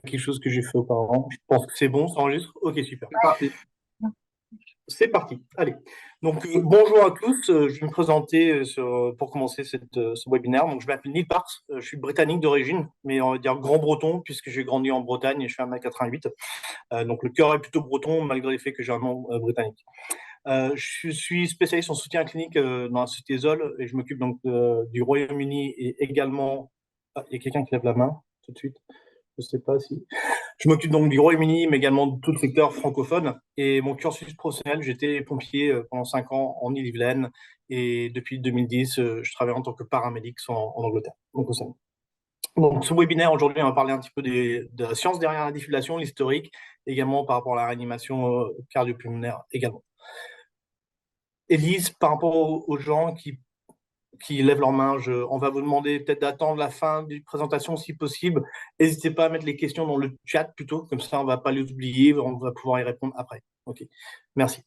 quelque chose que j'ai fait auparavant. Je pense que c'est bon, ça enregistre. Ok, super. C'est parti. C'est parti. Allez. Donc, bonjour à tous. Je vais me présenter pour commencer ce webinaire. Donc, je m'appelle Neil Parks. Je suis britannique d'origine, mais on va dire grand breton, puisque j'ai grandi en Bretagne et je fais 1m88. Donc, le cœur est plutôt breton, malgré le fait que j'ai un nom britannique. Je suis spécialiste en soutien clinique dans la société Zoll et je m'occupe donc du Royaume-Uni et également. Ah, il y a quelqu'un qui lève la main tout de suite. Je ne sais pas si. Je m'occupe donc du Royaume-Uni, mais également de tout le secteur francophone. Et mon cursus professionnel, j'étais pompier pendant 5 ans en Ille-et-Vilaine. Et depuis 2010, je travaille en tant que paramédic en Angleterre, donc au Sénégal. Donc, ce webinaire, aujourd'hui, on va parler un petit peu de la science derrière la défibrillation, l'historique, également par rapport à la réanimation cardio-pulmonaire également. Élise, par rapport aux gens qui lèvent leurs mains, on va vous demander peut-être d'attendre la fin d'une présentation si possible. N'hésitez pas à mettre les questions dans le chat plutôt, comme ça on ne va pas les oublier, on va pouvoir y répondre après. Ok, merci.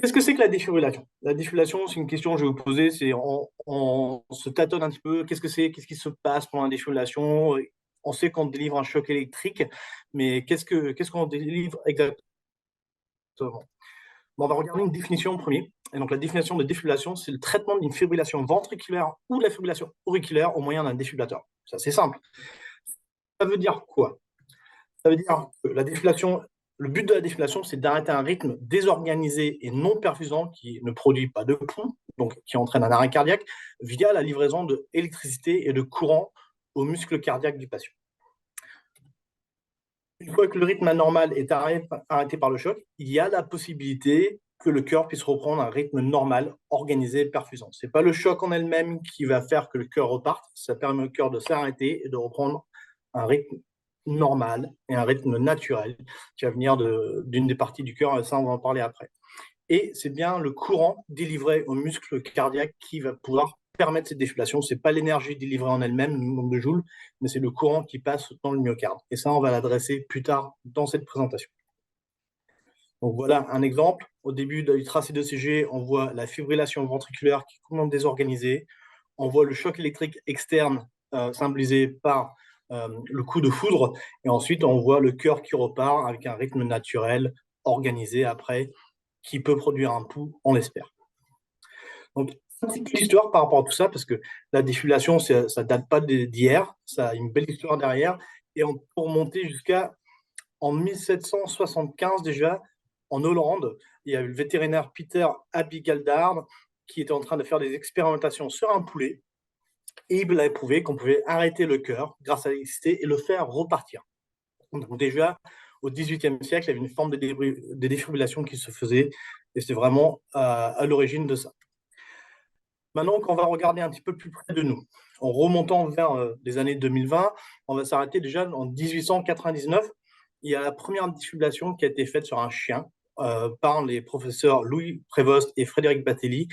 Qu'est-ce que c'est que la défibrillation? La défibrillation, c'est une question que je vais vous poser, c'est on se tâtonne un petit peu, qu'est-ce que c'est, qu'est-ce qui se passe pendant la défibrillation? On sait qu'on délivre un choc électrique, mais qu'est-ce qu'on délivre exactement? Bon, on va regarder une définition en premier. Et donc, la définition de défibrillation, c'est le traitement d'une fibrillation ventriculaire ou de la fibrillation auriculaire au moyen d'un défibrillateur. C'est assez simple. Ça veut dire quoi? Ça veut dire que la défibrillation, le but de la défibrillation, c'est d'arrêter un rythme désorganisé et non perfusant qui ne produit pas de pouls, donc qui entraîne un arrêt cardiaque, via la livraison d'électricité et de courant aux muscles cardiaques du patient. Une fois que le rythme anormal est arrêté par le choc, il y a la possibilité que le cœur puisse reprendre un rythme normal, organisé, perfusant. Ce n'est pas le choc en elle-même qui va faire que le cœur reparte, ça permet au cœur de s'arrêter et de reprendre un rythme normal et un rythme naturel qui va venir d'une des parties du cœur, et ça on va en parler après. Et c'est bien le courant délivré aux muscles cardiaques qui va pouvoir permettre cette défibrillation. Ce n'est pas l'énergie délivrée en elle-même, le nombre de joules, mais c'est le courant qui passe dans le myocarde. Et ça, on va l'adresser plus tard dans cette présentation. Donc voilà un exemple. Au début du tracé d'ECG, on voit la fibrillation ventriculaire qui est complètement désorganisée. On voit le choc électrique externe symbolisé par le coup de foudre. Et ensuite, on voit le cœur qui repart avec un rythme naturel, organisé après, qui peut produire un pouls, on l'espère. Donc, un petit peu d'histoire par rapport à tout ça, parce que la défibrillation, ça ne date pas d'hier, ça a une belle histoire derrière. Et on peut remonter jusqu'à en 1775 déjà, en Hollande, il y a eu le vétérinaire Peter Abigaldard qui était en train de faire des expérimentations sur un poulet. Et il a prouvé qu'on pouvait arrêter le cœur grâce à l'électricité et le faire repartir. Donc déjà, au XVIIIe siècle, il y avait une forme de défibrillation qui se faisait, et c'est vraiment à l'origine de ça. Maintenant qu'on va regarder un petit peu plus près de nous, en remontant vers les années 2020, on va s'arrêter déjà en 1899. Il y a la première défibrillation qui a été faite sur un chien par les professeurs Louis Prévost et Frédéric Batelli,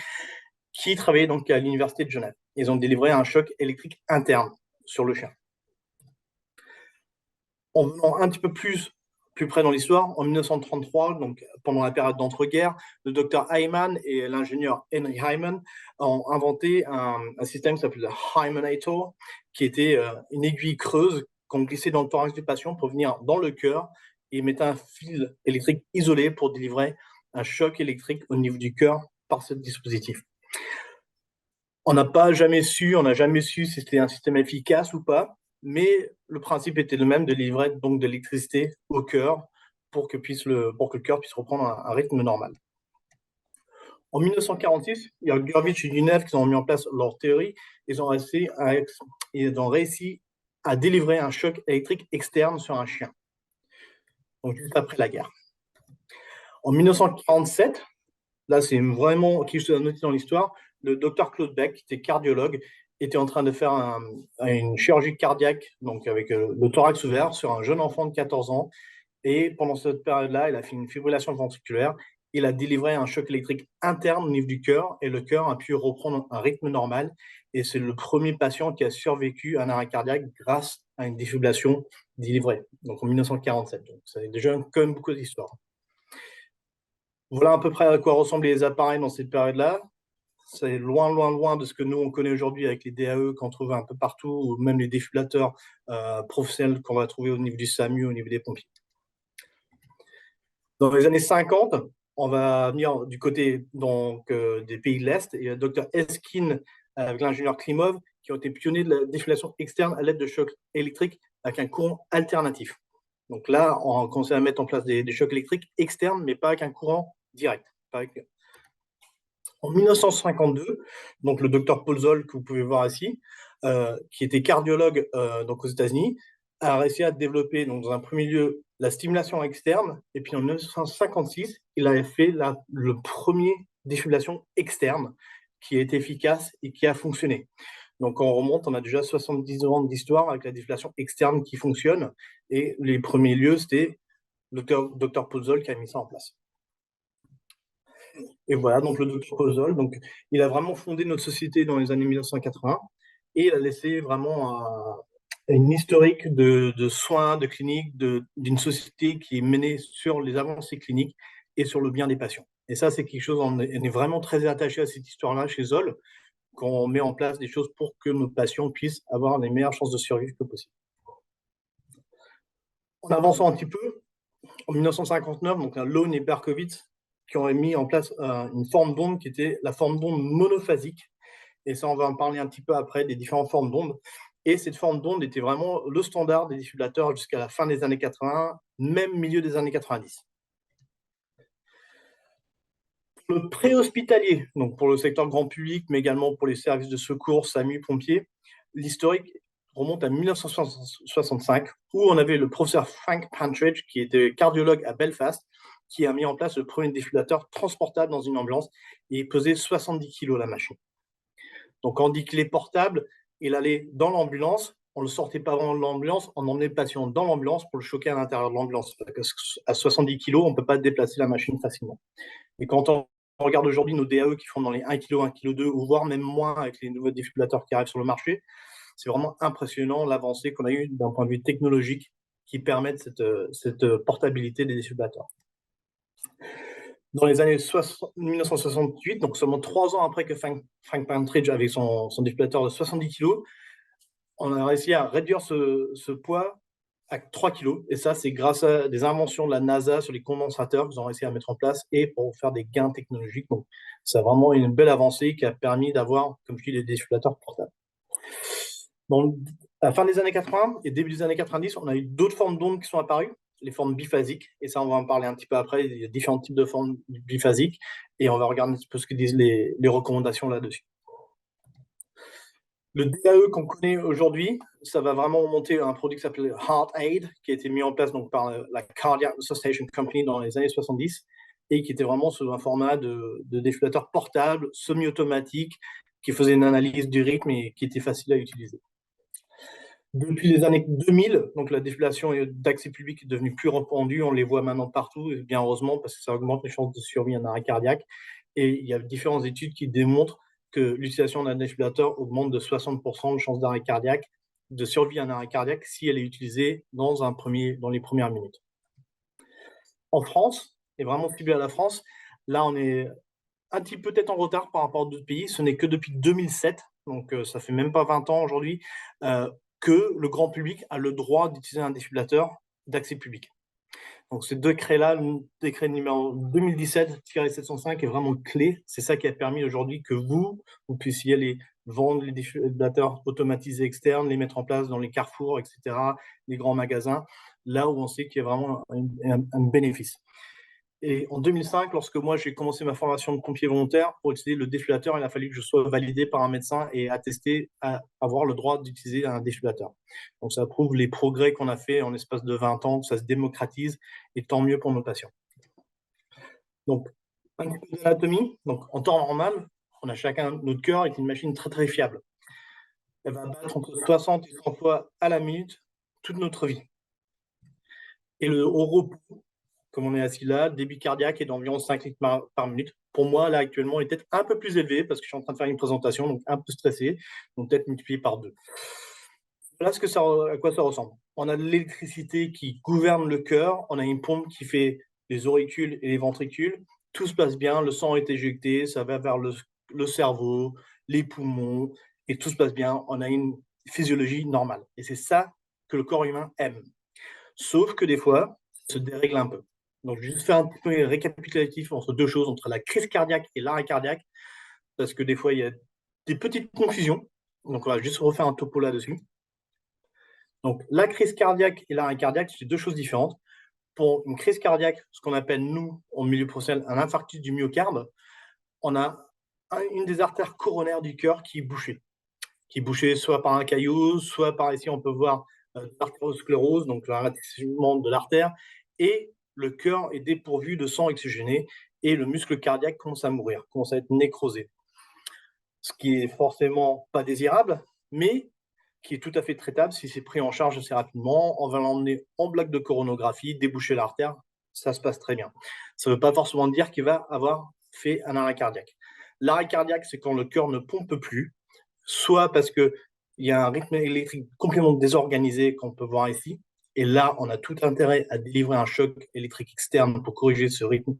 qui travaillaient donc à l'université de Genève. Ils ont délivré un choc électrique interne sur le chien. En venant un petit peu plus près dans l'histoire, en 1933, donc pendant la période d'entre-guerres, le docteur Hyman et l'ingénieur Henry Hyman ont inventé un système qui s'appelle le Hymanator, qui était une aiguille creuse qu'on glissait dans le thorax du patient pour venir dans le cœur et mettre un fil électrique isolé pour délivrer un choc électrique au niveau du cœur par ce dispositif. On n'a jamais su si c'était un système efficace ou pas, mais le principe était le même de livrer donc de l'électricité au cœur pour que le cœur puisse reprendre un rythme normal. En 1946, il y a Gurvitch et Dunev qui ont mis en place leur théorie. Ils ont réussi à délivrer un choc électrique externe sur un chien, donc juste après la guerre. En 1947, là c'est vraiment qui je dois noter dans l'histoire, le docteur Claude Beck, qui était cardiologue, était en train de faire une chirurgie cardiaque, donc avec le thorax ouvert, sur un jeune enfant de 14 ans. Et pendant cette période-là, il a fait une fibrillation ventriculaire. Il a délivré un choc électrique interne au niveau du cœur et le cœur a pu reprendre un rythme normal. Et c'est le premier patient qui a survécu à un arrêt cardiaque grâce à une défibrillation délivrée, donc en 1947. Donc, c'est déjà quand même beaucoup d'histoire. Voilà à peu près à quoi ressemblaient les appareils dans cette période-là. C'est loin, loin, loin de ce que nous, on connaît aujourd'hui avec les DAE qu'on trouve un peu partout, ou même les défibrillateurs professionnels qu'on va trouver au niveau du SAMU, au niveau des pompiers. Dans les années 50, on va venir du côté donc, des pays de l'Est, et le docteur Eskin avec l'ingénieur Klimov qui ont été pionniers de la défibrillation externe à l'aide de chocs électriques avec un courant alternatif. Donc là, on commence à mettre en place des chocs électriques externes, mais pas avec un courant direct. En 1952, donc le docteur Paul Zoll, que vous pouvez voir ici, qui était cardiologue donc aux États-Unis, a réussi à développer donc, dans un premier lieu la stimulation externe, et puis en 1956, il avait fait le premier défibrillation externe qui est efficace et qui a fonctionné. Donc on remonte, on a déjà 70 ans d'histoire avec la défibrillation externe qui fonctionne, et les premiers lieux, c'était le docteur Paul Zoll qui a mis ça en place. Et voilà, donc le docteur Paul Zoll, donc, il a vraiment fondé notre société dans les années 1980 et il a laissé vraiment une historique de soins, de cliniques, d'une société qui est menée sur les avancées cliniques et sur le bien des patients. Et ça, c'est quelque chose, on est vraiment très attaché à cette histoire-là chez Zoll, qu'on met en place des choses pour que nos patients puissent avoir les meilleures chances de survivre que possible. En avançant un petit peu, en 1959, donc Lone et Berkowitz qui ont mis en place une forme d'onde qui était la forme d'onde monophasique. Et ça, on va en parler un petit peu après des différentes formes d'onde. Et cette forme d'onde était vraiment le standard des défibrillateurs jusqu'à la fin des années 80, même milieu des années 90. Pour le préhospitalier, donc pour le secteur grand public, mais également pour les services de secours, SAMU, pompiers, l'historique remonte à 1965, où on avait le professeur Frank Partridge, qui était cardiologue à Belfast, qui a mis en place le premier défibrillateur transportable dans une ambulance, et il pesait 70 kg la machine. Donc quand on dit qu'il est portable, il allait dans l'ambulance, on ne le sortait pas vraiment de l'ambulance, on emmenait le patient dans l'ambulance pour le choquer à l'intérieur de l'ambulance. Parce qu'à 70 kg, on ne peut pas déplacer la machine facilement. Et quand on regarde aujourd'hui nos DAE qui font dans les 1 kg, 1 kg 2, ou voire même moins avec les nouveaux défibrillateurs qui arrivent sur le marché, c'est vraiment impressionnant l'avancée qu'on a eue d'un point de vue technologique qui permettent cette portabilité des défibrillateurs. Dans les années 1968, donc seulement 3 ans après que Frank Partridge avait son défibrillateur de 70 kg, on a réussi à réduire ce poids à 3 kg. Et ça, c'est grâce à des inventions de la NASA sur les condensateurs qu'ils ont réussi à mettre en place et pour faire des gains technologiques. Donc, c'est vraiment une belle avancée qui a permis d'avoir, comme je dis, des défibrillateurs portables. Donc, à la fin des années 80 et début des années 90, on a eu d'autres formes d'ondes qui sont apparues, les formes biphasiques, et ça, on va en parler un petit peu après. Il y a différents types de formes biphasiques, et on va regarder un petit peu ce que disent les recommandations là-dessus. Le DAE qu'on connaît aujourd'hui, ça va vraiment remonter à un produit qui s'appelle HeartAid, qui a été mis en place donc, par la Cardiac Resuscitation Company dans les années 70, et qui était vraiment sous un format de défibrillateur portable, semi-automatique, qui faisait une analyse du rythme et qui était facile à utiliser. Depuis les années 2000, donc la défibrillation d'accès public est devenue plus répandue, on les voit maintenant partout, et bien heureusement, parce que ça augmente les chances de survie à un arrêt cardiaque. Et il y a différentes études qui démontrent que l'utilisation d'un défibrillateur augmente de 60% de chances d'arrêt cardiaque, de survie à un arrêt cardiaque, si elle est utilisée dans les premières minutes. En France, et vraiment ciblé à la France, là on est un petit peu peut-être en retard par rapport à d'autres pays, ce n'est que depuis 2007, donc ça fait même pas 20 ans aujourd'hui, que le grand public a le droit d'utiliser un défibrillateur d'accès public. Donc ces deux décrets-là, le décret numéro 2017-705 est vraiment clé. C'est ça qui a permis aujourd'hui que vous puissiez aller vendre les défibrillateurs automatisés externes, les mettre en place dans les carrefours, etc., les grands magasins, là où on sait qu'il y a vraiment un bénéfice. Et en 2005, lorsque moi j'ai commencé ma formation de pompier volontaire, pour utiliser le défibrillateur, il a fallu que je sois validé par un médecin et attesté à avoir le droit d'utiliser un défibrillateur. Donc ça prouve les progrès qu'on a fait en l'espace de 20 ans, que ça se démocratise, et tant mieux pour nos patients. Donc, un petit peu d'anatomie. Donc, en temps normal, on a chacun notre cœur est une machine très très fiable. Elle va battre entre 60 et 100 fois à la minute toute notre vie. Et au repos, comme on est assis là, le débit cardiaque est d'environ 5 litres par minute. Pour moi, là, actuellement, il est peut-être un peu plus élevé parce que je suis en train de faire une présentation, donc un peu stressé, donc peut-être multiplié par 2. Voilà à quoi ça ressemble. On a de l'électricité qui gouverne le cœur, on a une pompe qui fait les auricules et les ventricules, tout se passe bien, le sang est éjecté, ça va vers le le cerveau, les poumons, et tout se passe bien. On a une physiologie normale. Et c'est ça que le corps humain aime. Sauf que des fois, ça se dérègle un peu. Donc, je vais juste faire un petit peu récapitulatif entre deux choses, entre la crise cardiaque et l'arrêt cardiaque, parce que des fois, il y a des petites confusions. Donc, on va juste refaire un topo là-dessus. Donc, la crise cardiaque et l'arrêt cardiaque, c'est deux choses différentes. Pour une crise cardiaque, ce qu'on appelle, nous, en milieu professionnel, un infarctus du myocarde, on a une des artères coronaires du cœur qui est bouchée soit par un caillou, soit par ici, on peut voir l'artériosclérose, donc le ralentissement de l'artère, et le cœur est dépourvu de sang oxygéné, et le muscle cardiaque commence à mourir, commence à être nécrosé. Ce qui est forcément pas désirable, mais qui est tout à fait traitable si c'est pris en charge assez rapidement. On va l'emmener en bloc de coronographie, déboucher l'artère, ça se passe très bien. Ça ne veut pas forcément dire qu'il va avoir fait un arrêt cardiaque. L'arrêt cardiaque, c'est quand le cœur ne pompe plus, soit parce qu'il y a un rythme électrique complètement désorganisé qu'on peut voir ici, et là, on a tout intérêt à délivrer un choc électrique externe pour corriger ce rythme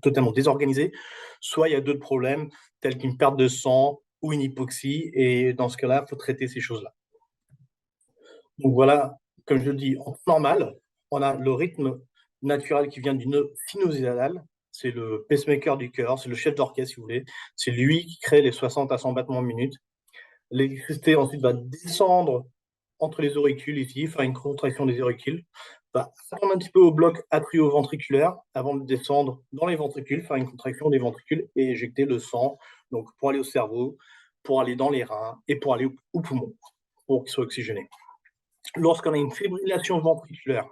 totalement désorganisé, soit il y a d'autres problèmes tels qu'une perte de sang ou une hypoxie, et dans ce cas-là, il faut traiter ces choses-là. Donc voilà, comme je le dis, en temps normal, on a le rythme naturel qui vient d'une nœud sinusoïdale, c'est le pacemaker du cœur, c'est le chef d'orchestre si vous voulez, c'est lui qui crée les 60 à 100 battements minute. L'électricité ensuite va descendre entre les auricules ici, faire une contraction des auricules, va attendre un petit peu au bloc atrioventriculaire avant de descendre dans les ventricules, faire une contraction des ventricules et éjecter le sang, donc pour aller au cerveau, pour aller dans les reins et pour aller aux poumons, pour qu'ils soient oxygénés. Lorsqu'on a une fibrillation ventriculaire,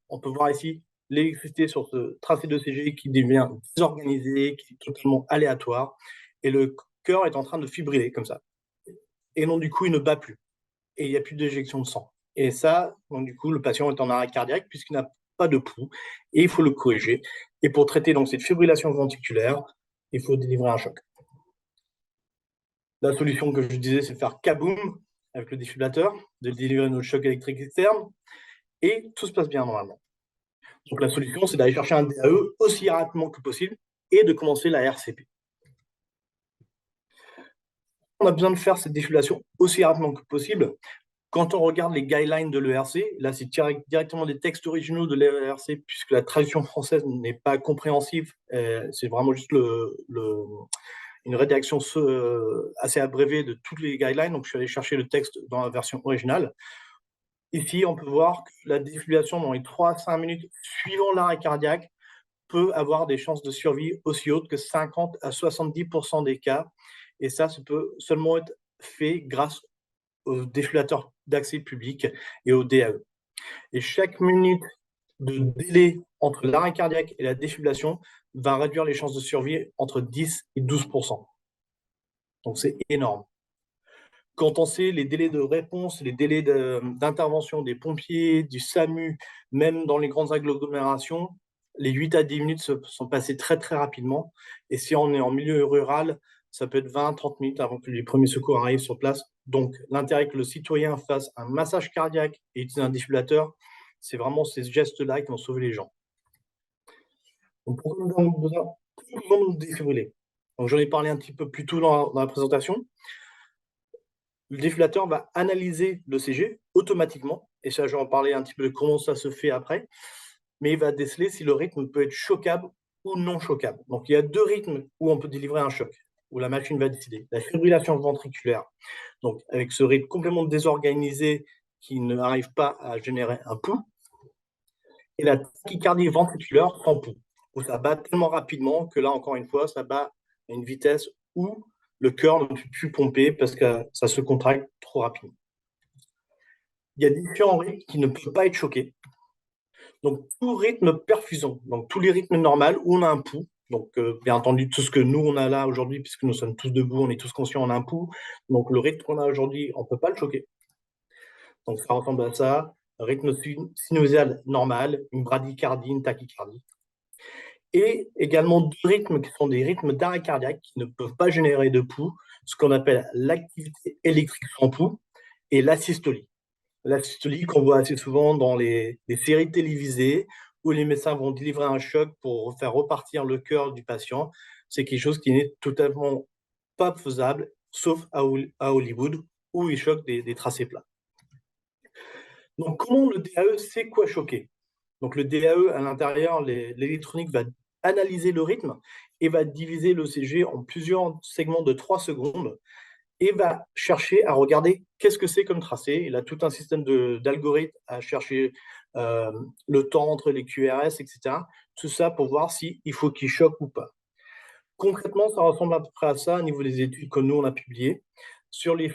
on peut voir ici l'électricité sur ce tracé d'ECG qui devient désorganisé, qui est totalement aléatoire, et le cœur est en train de fibriller comme ça. Et non, du coup, il ne bat plus. Et il n'y a plus d'éjection de sang. Et ça, donc, du coup, le patient est en arrêt cardiaque puisqu'il n'a pas de pouls et il faut le corriger. Et pour traiter donc cette fibrillation ventriculaire, il faut délivrer un choc. La solution que je disais, c'est de faire kaboom avec le défibrillateur, de délivrer notre choc électrique externe, et tout se passe bien normalement. Donc la solution, c'est d'aller chercher un DAE aussi rapidement que possible et de commencer la RCP. On a besoin de faire cette défibrillation aussi rapidement que possible. Quand on regarde les guidelines de l'ERC, là c'est directement des textes originaux de l'ERC puisque la traduction française n'est pas compréhensive, c'est vraiment juste une rédaction assez abrévée de toutes les guidelines, donc je suis allé chercher le texte dans la version originale. Ici, on peut voir que la défibrillation dans les 3 à 5 minutes suivant l'arrêt cardiaque peut avoir des chances de survie aussi hautes que 50 à 70% des cas, et ça peut seulement être fait grâce aux défibrillateurs d'accès public et au DAE. Et chaque minute de délai entre l'arrêt cardiaque et la défibrillation va réduire les chances de survie entre 10 et 12%. Donc c'est énorme. Quand on sait les délais de réponse, les délais d'intervention des pompiers, du SAMU, même dans les grandes agglomérations, les 8 à 10 minutes sont passées très très rapidement. Et si on est en milieu rural, ça peut être 20-30 minutes avant que les premiers secours arrivent sur place. Donc l'intérêt que le citoyen fasse un massage cardiaque et utilise un défibrillateur, c'est vraiment ces gestes-là qui vont sauver les gens. Donc pourquoi nous avons besoin de nous défibriller? Donc j'en ai parlé un petit peu plus tôt dans la présentation. Le défibrillateur va analyser l'ECG automatiquement, et ça, je vais en parler un petit peu de comment ça se fait après, mais il va déceler si le rythme peut être choquable ou non choquable. Donc, il y a deux rythmes où on peut délivrer un choc, où la machine va décider. La fibrillation ventriculaire, donc avec ce rythme complètement désorganisé qui n'arrive pas à générer un pouls, et la tachycardie ventriculaire sans pouls, où ça bat tellement rapidement que là, encore une fois, ça bat à une vitesse où le cœur ne peut plus pomper parce que ça se contracte trop rapidement. Il y a différents rythmes qui ne peuvent pas être choqués. Donc, tout rythme perfusion, donc tous les rythmes normaux où on a un pouls, donc bien entendu, tout ce que nous, on a là aujourd'hui, puisque nous sommes tous debout, on est tous conscients, on a un pouls. Donc, le rythme qu'on a aujourd'hui, on ne peut pas le choquer. Donc, ça ressemble à ça, rythme sinusal normal, une bradycardie, une tachycardie. Et également deux rythmes qui sont des rythmes d'arrêt cardiaque qui ne peuvent pas générer de pouls, ce qu'on appelle l'activité électrique sans pouls et l'asystolie. L'asystolie qu'on voit assez souvent dans les séries télévisées où les médecins vont délivrer un choc pour faire repartir le cœur du patient, c'est quelque chose qui n'est totalement pas faisable, sauf à Hollywood, où ils choquent des tracés plats. Donc, comment le DAE sait quoi choquer? Donc, le DAE, à l'intérieur, l'électronique va analyser le rythme et va diviser l'ECG en plusieurs segments de 3 secondes et va chercher à regarder qu'est-ce que c'est comme tracé. Il a tout un système d'algorithmes à chercher le temps entre les QRS, etc. Tout ça pour voir s'il faut qu'il choque ou pas. Concrètement, ça ressemble à peu près à ça au niveau des études que nous, on a publiées. Sur les,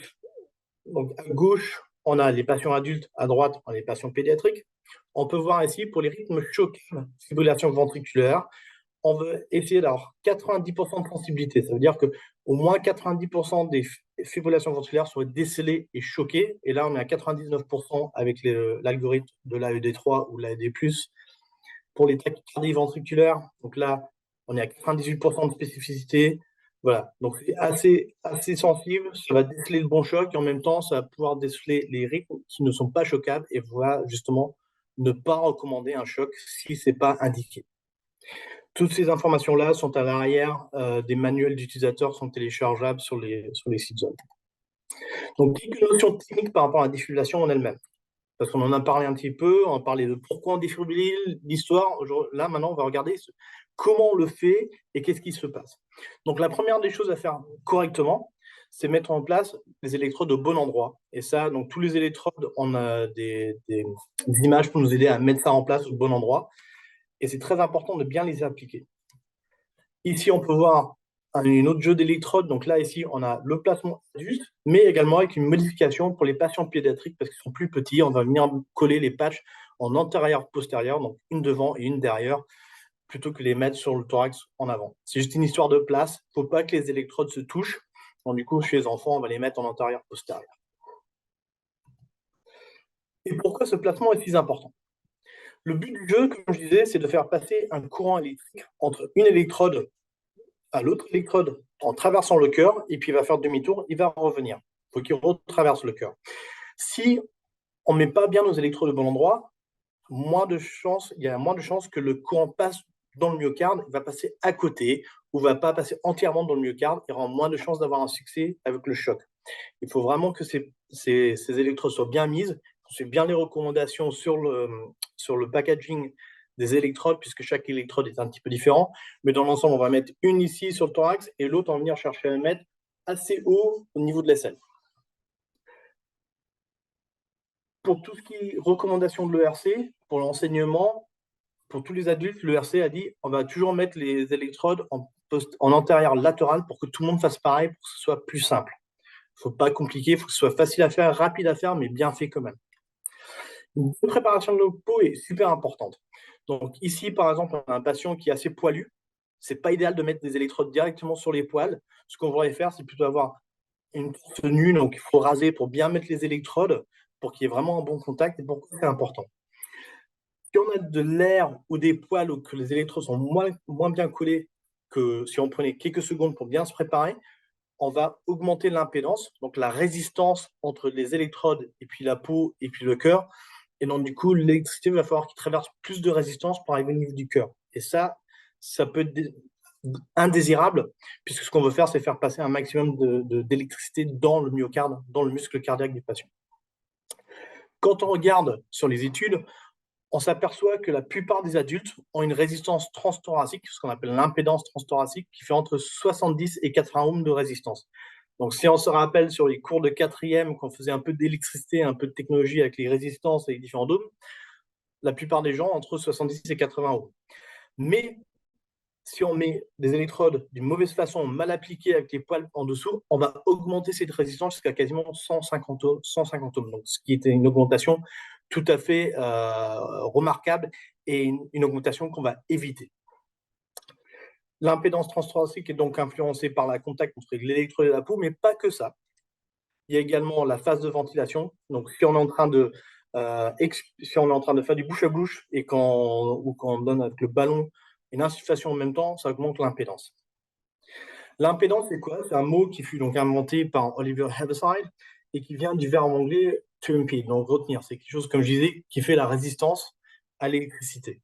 donc à gauche, on a les patients adultes, à droite, on a les patients pédiatriques. On peut voir ici, pour les rythmes choquants, fibrillation ventriculaire, on veut essayer d'avoir 90% de sensibilité. Ça veut dire qu'au moins 90% des fibrillations ventriculaires soient décelées et choquées. Et là, on est à 99% avec l'algorithme de l'AED3 ou l'AED+. Pour les tachycardies ventriculaires, donc là, on est à 98% de spécificité. Voilà, donc c'est assez sensible, ça va déceler le bon choc et en même temps, ça va pouvoir déceler les rythmes qui ne sont pas choquables et voilà justement ne pas recommander un choc si ce n'est pas indiqué. Toutes ces informations-là sont à l'arrière des manuels d'utilisateurs, sont téléchargeables sur les sites web. Donc, quelques notions techniques par rapport à la défibrillation en elle-même. Parce qu'on en a parlé un petit peu, on a parlé de pourquoi on défibrille, l'histoire. Là, maintenant, on va regarder comment on le fait et qu'est-ce qui se passe. Donc, la première des choses à faire correctement, c'est mettre en place les électrodes au bon endroit. Et ça, donc tous les électrodes, on a des images pour nous aider à mettre ça en place au bon endroit. Et c'est très important de bien les appliquer. Ici, on peut voir un autre jeu d'électrodes. Donc là, ici, on a le placement juste, mais également avec une modification pour les patients pédiatriques parce qu'ils sont plus petits. On va venir coller les patchs en antérieur-postérieur, donc une devant et une derrière, plutôt que les mettre sur le thorax en avant. C'est juste une histoire de place. Il ne faut pas que les électrodes se touchent. Donc, du coup, chez les enfants, on va les mettre en antérieur-postérieur. Et pourquoi ce placement est si important? Le but du jeu, comme je disais, c'est de faire passer un courant électrique entre une électrode à l'autre électrode en traversant le cœur, et puis il va faire demi-tour, il va revenir. Il faut qu'il retraverse le cœur. Si on ne met pas bien nos électrodes au bon endroit, il y a moins de chances que le courant passe dans le myocarde, il va passer à côté, ou va pas passer entièrement dans le myocarde, il aura moins de chances d'avoir un succès avec le choc. Il faut vraiment que ces électrodes soient bien mises, qu'on suive bien les recommandations sur le packaging des électrodes, puisque chaque électrode est un petit peu différent. Mais dans l'ensemble, on va mettre une ici sur le thorax et l'autre, on va venir chercher à la mettre assez haut au niveau de l'aisselle. Pour tout ce qui est recommandation de l'ERC, pour l'enseignement, pour tous les adultes, l'ERC a dit on va toujours mettre les électrodes en antérieur latéral pour que tout le monde fasse pareil, pour que ce soit plus simple. Il ne faut pas compliquer, il faut que ce soit facile à faire, rapide à faire, mais bien fait quand même. Une bonne préparation de la peau est super importante. Donc ici, par exemple, on a un patient qui est assez poilu. Ce n'est pas idéal de mettre des électrodes directement sur les poils. Ce qu'on va faire, c'est plutôt avoir une torse nue, donc il faut raser pour bien mettre les électrodes, pour qu'il y ait vraiment un bon contact. Et pourquoi c'est important? Si on a de l'air ou des poils ou que les électrodes sont moins bien collés que si on prenait quelques secondes pour bien se préparer, on va augmenter l'impédance, donc la résistance entre les électrodes et puis la peau et puis le cœur. Et donc, du coup, l'électricité va falloir qu'il traverse plus de résistance pour arriver au niveau du cœur. Et ça peut être indésirable, puisque ce qu'on veut faire, c'est faire passer un maximum d'électricité dans le myocarde, dans le muscle cardiaque du patient. Quand on regarde sur les études, on s'aperçoit que la plupart des adultes ont une résistance transthoracique, ce qu'on appelle l'impédance transthoracique, qui fait entre 70 et 80 ohms de résistance. Donc, si on se rappelle sur les cours de quatrième, qu'on faisait un peu d'électricité, un peu de technologie avec les résistances et les différents ohms, la plupart des gens entre 70 et 80 ohms. Mais si on met des électrodes d'une mauvaise façon, mal appliquées avec les poils en dessous, on va augmenter cette résistance jusqu'à quasiment 150 ohms. Donc, ce qui était une augmentation tout à fait remarquable et une augmentation qu'on va éviter. L'impédance transthoracique est donc influencée par le contact entre l'électrode et la peau, mais pas que ça. Il y a également la phase de ventilation. Donc, si on est en train de faire du bouche à bouche et quand on donne avec le ballon une insufflation en même temps, ça augmente l'impédance. L'impédance, c'est quoi? C'est un mot qui fut donc inventé par Oliver Heaviside et qui vient du verbe anglais to impede, donc retenir. C'est quelque chose, comme je disais, qui fait la résistance à l'électricité.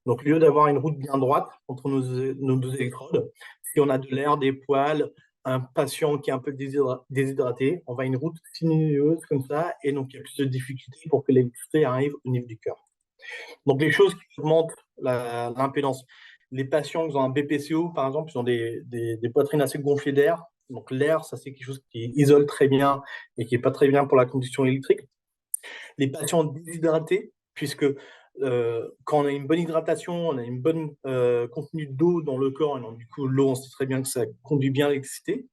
Donc, au lieu d'avoir une route bien droite entre nos deux électrodes, si on a de l'air, des poils, un patient qui est un peu déshydraté, on va à une route sinueuse comme ça, et donc il y a plus de difficultés pour que l'électricité arrive au niveau du cœur. Donc les choses qui augmentent l'impédance. Les patients qui ont un BPCO, par exemple, ils ont des poitrines assez gonflées d'air. Donc l'air, ça c'est quelque chose qui isole très bien et qui n'est pas très bien pour la conduction électrique. Les patients déshydratés, puisque quand on a une bonne hydratation, on a une bonne contenu d'eau dans le corps, et donc du coup l'eau, on sait très bien que ça conduit bien l'électricité.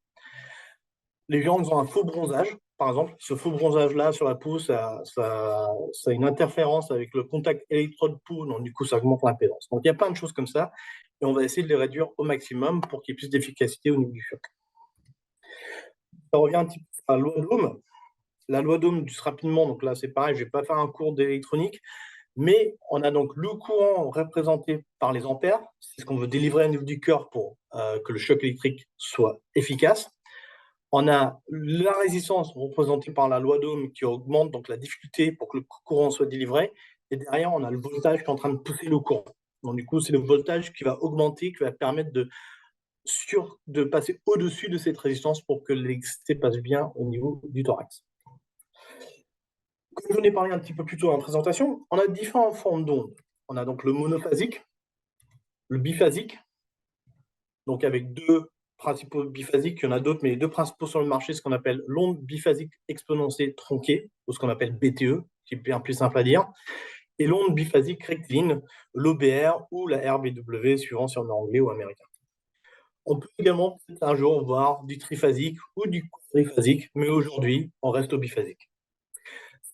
Les gens qui ont un faux bronzage, par exemple, ce faux bronzage-là sur la peau, ça a une interférence avec le contact électrode-peau, donc du coup, ça augmente l'impédance. Donc, il y a plein de choses comme ça, et on va essayer de les réduire au maximum pour qu'il y ait plus d'efficacité au niveau du choc. Ça revient un petit peu à la loi d'Ohm. La loi d'Ohm, juste rapidement, donc là, c'est pareil, je ne vais pas faire un cours d'électronique, mais on a donc le courant représenté par les ampères, c'est ce qu'on veut délivrer au niveau du cœur pour que le choc électrique soit efficace. On a la résistance représentée par la loi d'Ohm qui augmente donc la difficulté pour que le courant soit délivré. Et derrière, on a le voltage qui est en train de pousser le courant. Donc, du coup, c'est le voltage qui va augmenter, qui va permettre de passer au-dessus de cette résistance pour que l'électricité passe bien au niveau du thorax. Comme j'en ai parlé un petit peu plus tôt dans la présentation, on a différentes formes d'ondes. On a donc le monophasique, le biphasique, donc avec deux principaux biphasiques, il y en a d'autres, mais les deux principaux sur le marché, ce qu'on appelle l'onde biphasique exponentielle tronquée, ou ce qu'on appelle BTE, qui est bien plus simple à dire, et l'onde biphasique rectiligne, l'OBR ou la RBW, suivant si on est anglais ou américain. On peut également un jour voir du triphasique ou du quadriphasique, mais aujourd'hui, on reste au biphasique.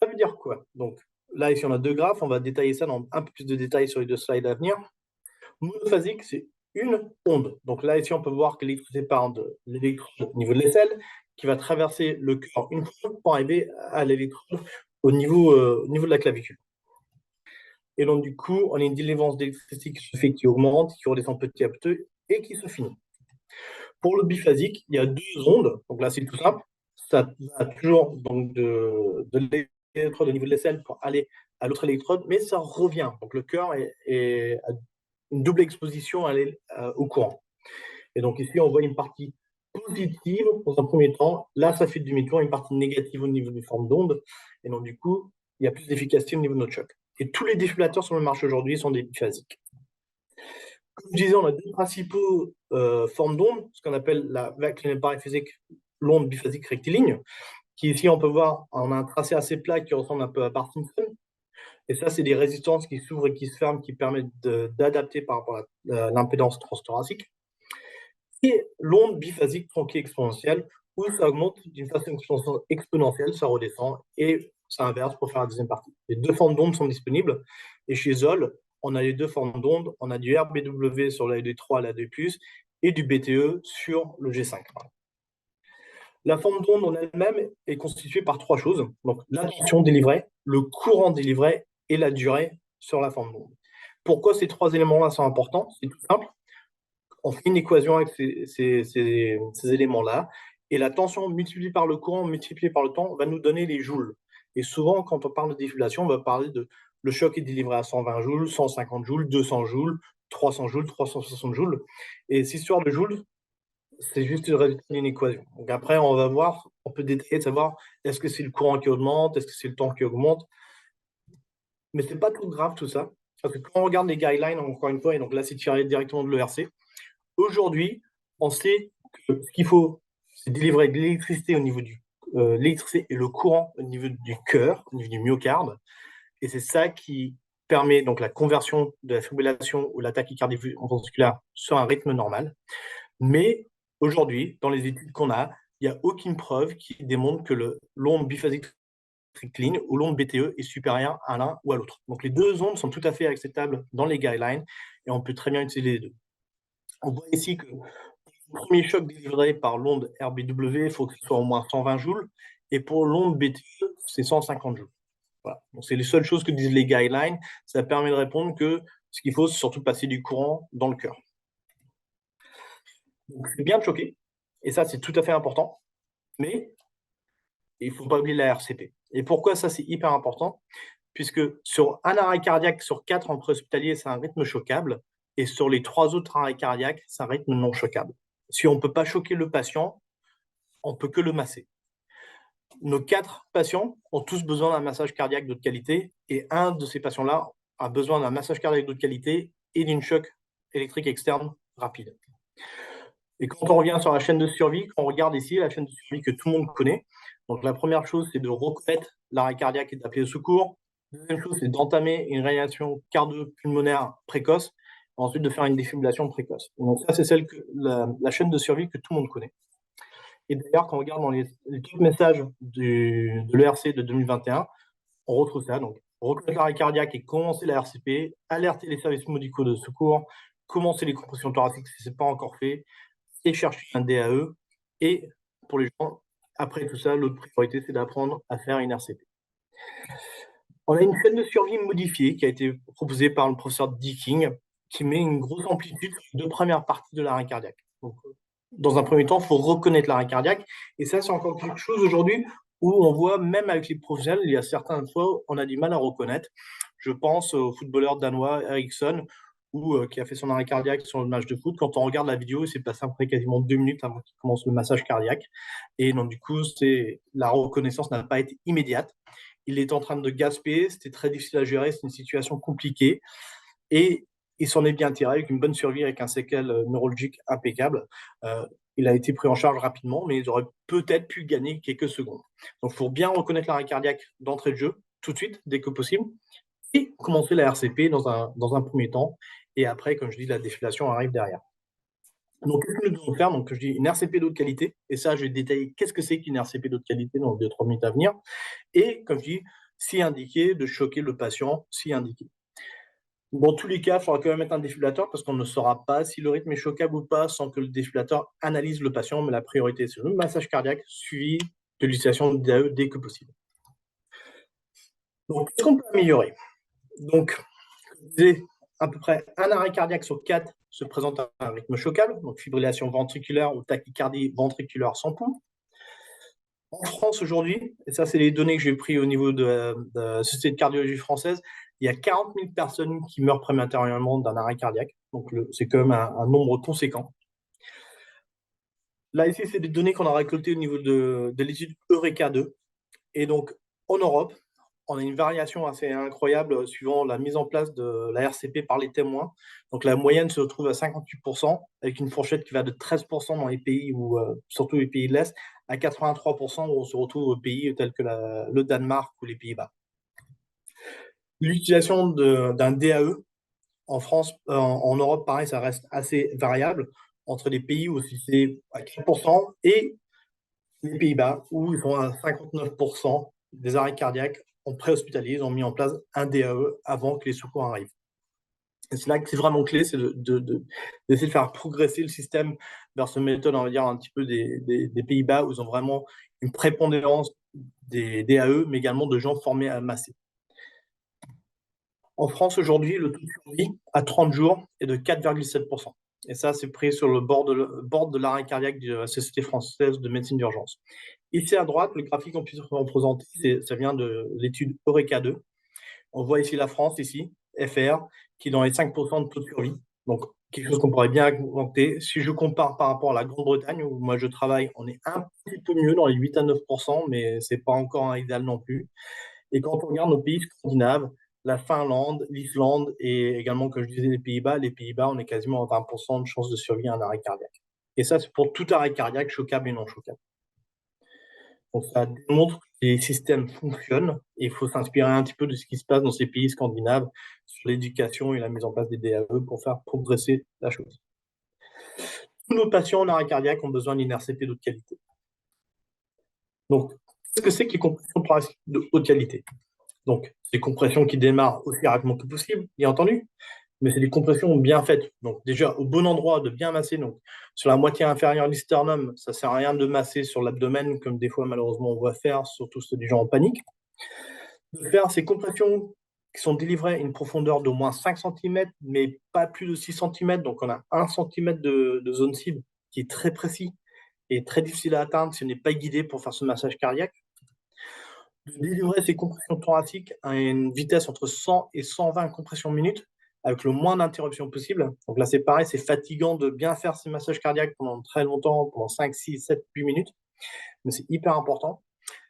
Ça veut dire quoi? Donc là, ici, on a deux graphes, on va détailler ça dans un peu plus de détails sur les deux slides à venir. Monophasique, c'est une onde. Donc là, ici, on peut voir que l'électricité part de l'électrode au niveau de l'aisselle, qui va traverser le cœur une fois pour arriver à l'électrode au niveau de la clavicule. Et donc, du coup, on a une délivrance d'électricité qui se fait, qui augmente, qui redescend petit à petit et qui se finit. Pour le biphasique, il y a deux ondes. Donc là, c'est tout simple. Ça va toujours donc, de l'électrode au niveau de l'aisselle pour aller à l'autre électrode, mais ça revient. Donc le cœur est à une double exposition au courant. Et donc ici, on voit une partie positive dans un premier temps. Là, ça fait demi-tour, une partie négative au niveau des formes d'onde. Et donc, du coup, il y a plus d'efficacité au niveau de notre choc. Et tous les défibrillateurs sur le marché aujourd'hui sont des biphasiques. Comme je disais, on a deux principaux formes d'onde, ce qu'on appelle la vague physique, l'onde biphasique rectiligne, qui ici, on peut voir, on a un tracé assez plat qui ressemble un peu à Parkinson. Et ça, c'est des résistances qui s'ouvrent et qui se ferment, qui permettent d'adapter par rapport à l'impédance transthoracique. Et l'onde biphasique tronquée exponentielle, où ça augmente d'une façon exponentielle, ça redescend, et ça inverse pour faire la deuxième partie. Les deux formes d'onde sont disponibles, et chez Zoll, on a les deux formes d'onde, on a du RBW sur la LD3, la 2+, et du BTE sur le G5. La forme d'onde en elle-même est constituée par trois choses, donc la tension délivrée, le courant délivré et la durée sur la forme d'onde. Pourquoi ces trois éléments-là sont importants? C'est tout simple. On fait une équation avec ces éléments-là, et la tension multipliée par le courant multipliée par le temps va nous donner les joules. Et souvent, quand on parle de défibrillation, on va parler de le choc est délivré à 120 joules, 150 joules, 200 joules, 300 joules, 360 joules. Et cette histoire de joules, c'est juste le résultat d'une équation. Donc après, on va voir, on peut détailler de savoir est-ce que c'est le courant qui augmente, est-ce que c'est le temps qui augmente. Mais c'est pas trop grave tout ça, parce que quand on regarde les guidelines, encore une fois, et donc là, c'est tiré directement de l'ERC, aujourd'hui, on sait que ce qu'il faut, c'est délivrer de l'électricité au niveau du l'électricité et le courant au niveau du cœur, au niveau du myocarde. Et c'est ça qui permet donc la conversion de la fibrillation ou la tachycardie ventriculaire sur un rythme normal. Mais aujourd'hui, dans les études qu'on a, il n'y a aucune preuve qui démontre que l'onde biphasique rectiligne ou l'onde BTE est supérieure à l'un ou à l'autre. Donc les deux ondes sont tout à fait acceptables dans les guidelines et on peut très bien utiliser les deux. On voit ici que le premier choc délivré par l'onde RBW, il faut que ce soit au moins 120 joules, et pour l'onde BTE, c'est 150 joules. Voilà. Donc, c'est les seules choses que disent les guidelines. Ça permet de répondre que ce qu'il faut, c'est surtout passer du courant dans le cœur. Donc, c'est bien de choquer, et ça, c'est tout à fait important, mais il ne faut pas oublier la RCP. Et pourquoi ça, c'est hyper important? Puisque sur un arrêt cardiaque sur 4 en préhospitalier, c'est un rythme choquable, et sur les 3 autres arrêts cardiaques, c'est un rythme non choquable. Si on ne peut pas choquer le patient, on ne peut que le masser. Nos 4 patients ont tous besoin d'un massage cardiaque de qualité et un de ces patients-là a besoin d'un massage cardiaque de qualité et d'une choc électrique externe rapide. Et quand on revient sur la chaîne de survie, on regarde ici la chaîne de survie que tout le monde connaît. Donc la première chose, c'est de reconnaître l'arrêt cardiaque et d'appeler au secours. Deuxième chose, c'est d'entamer une réanimation cardio-pulmonaire précoce. Ensuite, de faire une défibrillation précoce. Donc ça, c'est la chaîne de survie que tout le monde connaît. Et d'ailleurs, quand on regarde dans les top messages de l'ERC de 2021, on retrouve ça. Donc, reconnaître l'arrêt cardiaque et commencer la RCP, alerter les services médicaux de secours, commencer les compressions thoraciques si ce n'est pas encore fait, et chercher un DAE. Et pour les gens, après tout ça, l'autre priorité, c'est d'apprendre à faire une RCP. On a une chaîne de survie modifiée qui a été proposée par le professeur Dicking, qui met une grosse amplitude sur les 2 premières parties de l'arrêt cardiaque. Donc, dans un premier temps, il faut reconnaître l'arrêt cardiaque. Et ça, c'est encore quelque chose aujourd'hui où on voit, même avec les professionnels, il y a certaines fois, on a du mal à reconnaître. Je pense au footballeur danois Eriksson, qui a fait son arrêt cardiaque sur le match de foot. Quand on regarde la vidéo, il s'est passé après quasiment 2 minutes avant qu'il commence le massage cardiaque. Et donc, du coup, la reconnaissance n'a pas été immédiate. Il est en train de gaspiller, c'était très difficile à gérer, c'est une situation compliquée. Et il s'en est bien tiré avec une bonne survie, avec un séquel neurologique impeccable. Il a été pris en charge rapidement, mais il aurait peut-être pu gagner quelques secondes. Donc, il faut bien reconnaître l'arrêt cardiaque d'entrée de jeu, tout de suite, dès que possible, et commencer la RCP dans un premier temps. Et après, comme je dis, la défilation arrive derrière. Donc, qu'est-ce que nous devons faire? Donc, je dis une RCP d'eau de qualité. Et ça, je vais détailler qu'est-ce que c'est qu'une RCP d'eau de qualité dans les 2-3 minutes à venir. Et, comme je dis, si indiqué, de choquer le patient, si indiqué. Dans tous les cas, il faudra quand même mettre un défibrillateur parce qu'on ne saura pas si le rythme est choquable ou pas sans que le défibrillateur analyse le patient. Mais la priorité, c'est le massage cardiaque suivi de l'utilisation de DAE dès que possible. Donc, qu'est-ce qu'on peut améliorer? Donc, je disais, à peu près un arrêt cardiaque sur 4 se présente à un rythme choquable, donc fibrillation ventriculaire ou tachycardie ventriculaire sans pouls. En France aujourd'hui, et ça c'est les données que j'ai prises au niveau de la Société de cardiologie française, il y a 40 000 personnes qui meurent prématurément d'un arrêt cardiaque. Donc c'est quand même un nombre conséquent. Là ici, c'est des données qu'on a récoltées au niveau de l'étude Eureka 2. Et donc en Europe, on a une variation assez incroyable suivant la mise en place de la RCP par les témoins. Donc la moyenne se retrouve à 58%, avec une fourchette qui va de 13% dans les pays, surtout les pays de l'Est, à 83% où on se retrouve aux pays tels que le Danemark ou les Pays-Bas. L'utilisation d'un DAE en France, en Europe, pareil, ça reste assez variable entre les pays où c'est à 4% et les Pays-Bas où ils sont à 59% des arrêts cardiaques en préhospitalier, ils ont mis en place un DAE avant que les secours arrivent. Et c'est là que c'est vraiment clé, c'est d'essayer de faire progresser le système vers cette méthode, on va dire, un petit peu des Pays-Bas, où ils ont vraiment une prépondérance des DAE, mais également de gens formés à masser. En France, aujourd'hui, le taux de survie à 30 jours est de 4,7%. Et ça, c'est pris sur le bord de l'arrêt cardiaque de la Société française de médecine d'urgence. Ici à droite, le graphique qu'on puisse représenter, ça vient de l'étude Eureka 2. On voit ici la France, ici, FR, qui est dans les 5% de taux de survie. Donc, quelque chose qu'on pourrait bien augmenter. Si je compare par rapport à la Grande-Bretagne, où moi je travaille, on est un petit peu mieux dans les 8 à 9%, mais ce n'est pas encore un idéal non plus. Et quand on regarde nos pays scandinaves, la Finlande, l'Islande et également, comme je disais, les Pays-Bas, on est quasiment à 20% de chances de survie à un arrêt cardiaque. Et ça, c'est pour tout arrêt cardiaque, choquable et non choquable. Donc, ça démontre que les systèmes fonctionnent et il faut s'inspirer un petit peu de ce qui se passe dans ces pays scandinaves sur l'éducation et la mise en place des DAE pour faire progresser la chose. Tous nos patients en arrêt cardiaque ont besoin d'une RCP de haute qualité. Donc, qu'est-ce que c'est que les compressions thoraciques de haute qualité? Donc, c'est des compressions qui démarrent aussi rapidement que possible, bien entendu, mais c'est des compressions bien faites. Donc, déjà, au bon endroit, de bien masser. Donc, sur la moitié inférieure du sternum, ça ne sert à rien de masser sur l'abdomen, comme des fois, malheureusement, on voit faire, surtout ceux des gens en panique. De faire ces compressions qui sont délivrées à une profondeur d'au moins 5 cm, mais pas plus de 6 cm. Donc, on a 1 cm de zone cible qui est très précis et très difficile à atteindre si on n'est pas guidé pour faire ce massage cardiaque. De délivrer ces compressions thoraciques à une vitesse entre 100 et 120 compressions minutes, avec le moins d'interruptions possible. Donc là, c'est pareil, c'est fatigant de bien faire ces massages cardiaques pendant très longtemps, pendant 5, 6, 7, 8 minutes. mais c'est hyper important.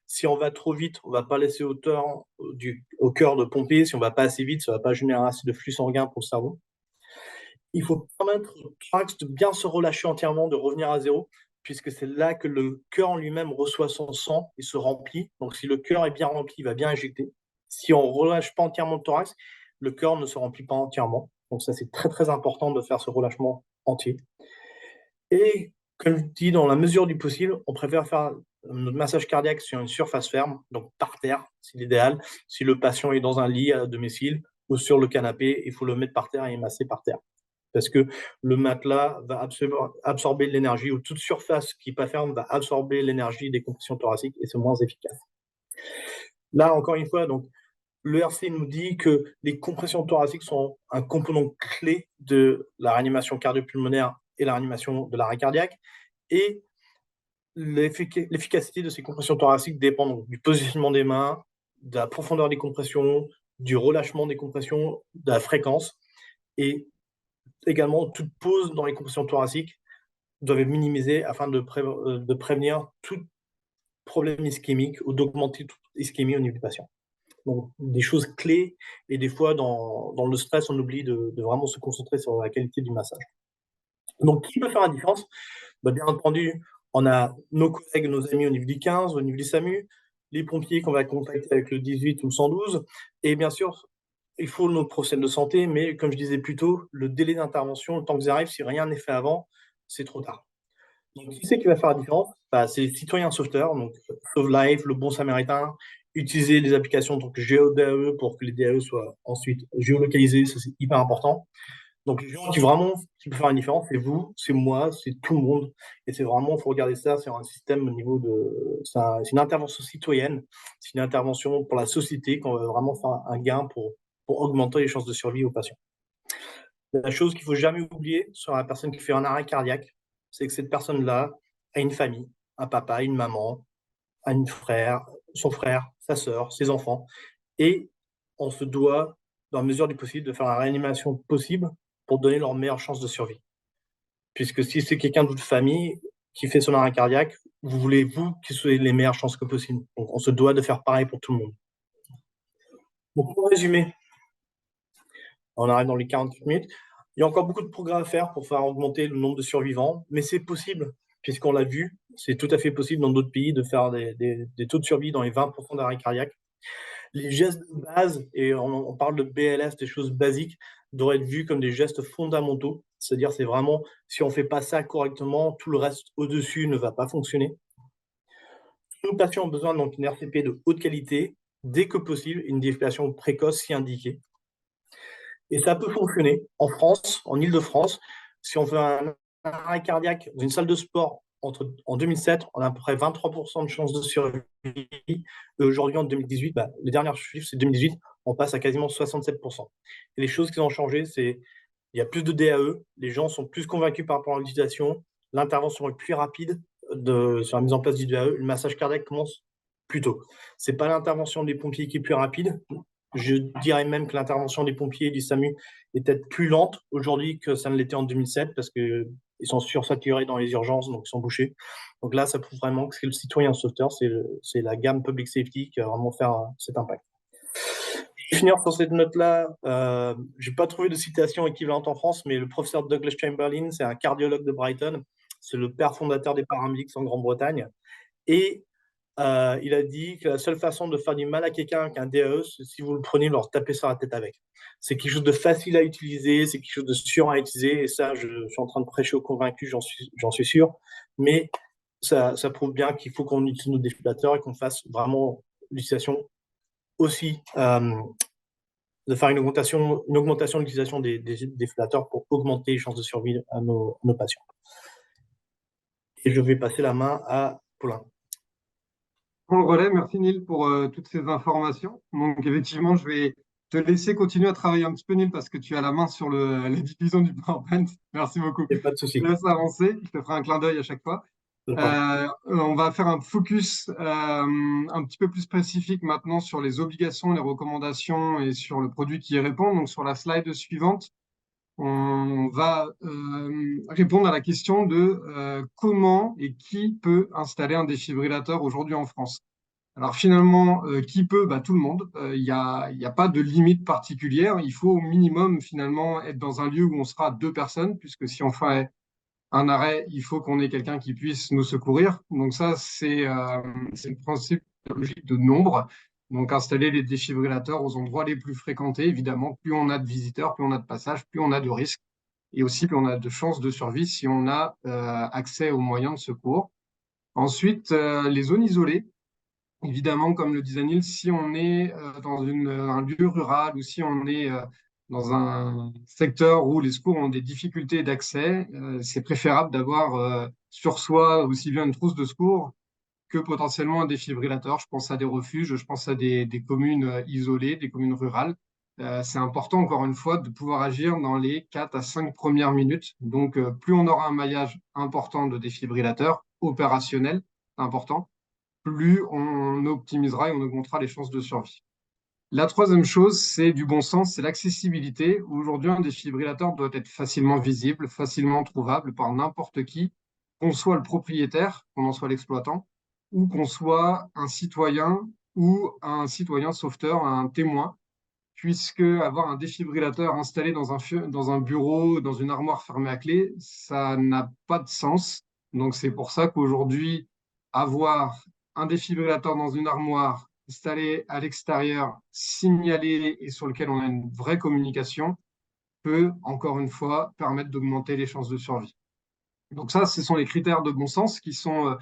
Si on va trop vite, on ne va pas laisser au cœur de pomper. Si on ne va pas assez vite, ça ne va pas générer assez de flux sanguin pour le cerveau. Il faut permettre au thorax de bien se relâcher entièrement, de revenir à zéro, puisque c'est là que le cœur en lui-même reçoit son sang et se remplit. Donc si le cœur est bien rempli, il va bien injecter. Si on ne relâche pas entièrement le thorax, le cœur ne se remplit pas entièrement. Donc ça, c'est très très important de faire ce relâchement entier. Et comme je dis, dans la mesure du possible, on préfère faire notre massage cardiaque sur une surface ferme, donc par terre, c'est l'idéal. Si le patient est dans un lit à domicile ou sur le canapé, il faut le mettre par terre et masser par terre. Parce que le matelas va absorber de l'énergie, ou toute surface qui n'est pas ferme va absorber l'énergie des compressions thoraciques et c'est moins efficace. Là, encore une fois, donc, le RC nous dit que les compressions thoraciques sont un composant clé de la réanimation cardio-pulmonaire et la réanimation de l'arrêt cardiaque. Et l'efficacité de ces compressions thoraciques dépend donc du positionnement des mains, de la profondeur des compressions, du relâchement des compressions, de la fréquence. Et également, toute pause dans les compressions thoraciques doit être minimisée afin de prévenir tout problème ischémique ou d'augmenter toute ischémie au niveau du patient. Donc, des choses clés, et des fois, dans le stress, on oublie de vraiment se concentrer sur la qualité du massage. Donc, qui peut faire la différence? Bien entendu, on a nos collègues, nos amis au niveau du 15, au niveau du SAMU, les pompiers qu'on va contacter avec le 18 ou le 112, et bien sûr, il faut nos professionnels de santé, mais comme je disais plus tôt, le délai d'intervention, le temps qu'ils arrivent, si rien n'est fait avant, c'est trop tard. Donc, qui c'est qui va faire la différence? C'est les citoyens sauveteurs, donc Sauve Life, le Bon Samaritain, utiliser les applications donc GeoDAE pour que les DAE soient ensuite géolocalisés, ça c'est hyper important. Donc les gens qui peuvent faire la différence, c'est vous, c'est moi, c'est tout le monde. Et c'est vraiment, il faut regarder ça sur un système au niveau de. C'est une intervention citoyenne, c'est une intervention pour la société qu'on va vraiment faire un gain pour augmenter les chances de survie aux patients. La chose qu'il ne faut jamais oublier sur la personne qui fait un arrêt cardiaque, c'est que cette personne-là a une famille, un papa, une maman, un frère, son frère, sa sœur, ses enfants. Et on se doit, dans la mesure du possible, de faire la réanimation possible pour donner leur meilleure chance de survie. Puisque si c'est quelqu'un de votre famille qui fait son arrêt cardiaque, vous voulez, vous, qu'il soit les meilleures chances que possible. Donc, on se doit de faire pareil pour tout le monde. Donc, pour résumer, on arrive dans les 48 minutes. Il y a encore beaucoup de progrès à faire pour faire augmenter le nombre de survivants, mais c'est possible, puisqu'on l'a vu, c'est tout à fait possible dans d'autres pays de faire des taux de survie dans les 20% d'arrêt cardiaque. Les gestes de base, et on parle de BLS, des choses basiques, doivent être vus comme des gestes fondamentaux. C'est-à-dire, c'est vraiment, si on ne fait pas ça correctement, tout le reste au-dessus ne va pas fonctionner. Tous nos patients ont besoin donc d'une RCP de haute qualité, dès que possible, une défibrilation précoce si indiquée. Et ça peut fonctionner en France, en Île-de-France. Si on fait un arrêt cardiaque dans une salle de sport en 2007, on a à peu près 23% de chances de survie. Et aujourd'hui, en 2018, les derniers chiffres, c'est 2018, on passe à quasiment 67%. Et les choses qui ont changé, c'est il y a plus de DAE, les gens sont plus convaincus par rapport à l'utilisation, l'intervention est plus rapide sur la mise en place du DAE, le massage cardiaque commence plus tôt. Ce n'est pas l'intervention des pompiers qui est plus rapide. Je dirais même que l'intervention des pompiers et du SAMU est peut-être plus lente aujourd'hui que ça ne l'était en 2007 parce qu'ils sont sursaturés dans les urgences, donc ils sont bouchés. Donc là, ça prouve vraiment que c'est le citoyen sauveteur, c'est la gamme Public Safety qui va vraiment faire cet impact. Je vais finir sur cette note-là. Je n'ai pas trouvé de citation équivalente en France, mais le professeur Douglas Chamberlain, c'est un cardiologue de Brighton, c'est le père fondateur des paramédics en Grande-Bretagne. Et il a dit que la seule façon de faire du mal à quelqu'un avec un DAE, c'est si vous le prenez, leur taper sur la tête avec. C'est quelque chose de facile à utiliser, c'est quelque chose de sûr à utiliser, et ça, je suis en train de prêcher aux convaincus, j'en suis sûr. Mais ça prouve bien qu'il faut qu'on utilise nos défibrillateurs et qu'on fasse vraiment l'utilisation aussi, de faire une augmentation de l'utilisation des défibrillateurs pour augmenter les chances de survie à nos patients. Et je vais passer la main à Paulin. Pour le relais, merci Neil pour toutes ces informations. Donc effectivement, je vais te laisser continuer à travailler un petit peu Neil parce que tu as la main sur les divisions du PowerPoint. Merci beaucoup. Pas de souci. Je te laisse avancer, je te ferai un clin d'œil à chaque fois. On va faire un focus un petit peu plus spécifique maintenant sur les obligations, les recommandations et sur le produit qui y répond. Donc sur la slide suivante, on va répondre à la question de comment et qui peut installer un défibrillateur aujourd'hui en France. Alors finalement, qui peut? Bah, tout le monde. Il y a pas de limite particulière. Il faut au minimum finalement être dans un lieu où on sera deux personnes, puisque si on fait un arrêt, il faut qu'on ait quelqu'un qui puisse nous secourir. Donc ça, c'est le principe logique de nombre. Donc installer les défibrillateurs aux endroits les plus fréquentés, évidemment, plus on a de visiteurs, plus on a de passages, plus on a de risques, et aussi plus on a de chances de survie si on a accès aux moyens de secours. Ensuite, les zones isolées. Évidemment, comme le disait Neil, si on est dans un lieu rural ou si on est dans un secteur où les secours ont des difficultés d'accès, c'est préférable d'avoir sur soi aussi bien une trousse de secours que potentiellement un défibrillateur. Je pense à des refuges, je pense à des communes isolées, des communes rurales. C'est important, encore une fois, de pouvoir agir dans les 4 à 5 premières minutes. Donc, plus on aura un maillage important de défibrillateurs opérationnels, c'est important, plus on optimisera et on augmentera les chances de survie. La troisième chose, c'est du bon sens, c'est l'accessibilité. Aujourd'hui, un défibrillateur doit être facilement visible, facilement trouvable par n'importe qui, qu'on soit le propriétaire, qu'on en soit l'exploitant, ou qu'on soit un citoyen ou un citoyen sauveteur, un témoin, puisque avoir un défibrillateur installé dans un bureau, dans une armoire fermée à clé, ça n'a pas de sens. Donc c'est pour ça qu'aujourd'hui, avoir un défibrillateur dans une armoire installé à l'extérieur, signalé et sur lequel on a une vraie communication, peut, encore une fois, permettre d'augmenter les chances de survie. Donc ça, ce sont les critères de bon sens qui sont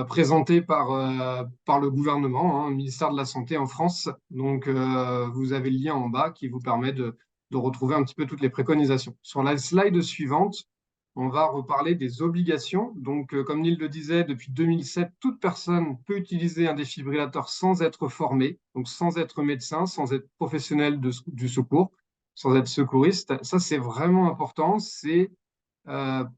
présentés par le gouvernement, hein, le ministère de la Santé en France. Donc vous avez le lien en bas qui vous permet de retrouver un petit peu toutes les préconisations. Sur la slide suivante, on va reparler des obligations. Donc comme Neil le disait, depuis 2007, toute personne peut utiliser un défibrillateur sans être formée, donc sans être médecin, sans être professionnel du secours, sans être secouriste. Ça, c'est vraiment important. C'est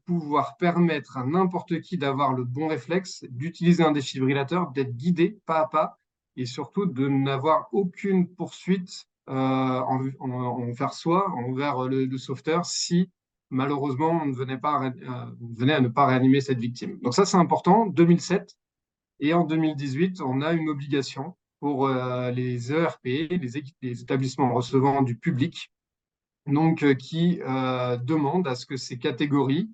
pouvoir permettre à n'importe qui d'avoir le bon réflexe, d'utiliser un défibrillateur, d'être guidé pas à pas et surtout de n'avoir aucune poursuite envers soi, envers le sauveteur, si malheureusement on ne venait pas venait à ne pas réanimer cette victime. Donc ça c'est important. 2007 et en 2018, on a une obligation pour les ERP, les établissements recevant du public, donc qui demandent à ce que ces catégories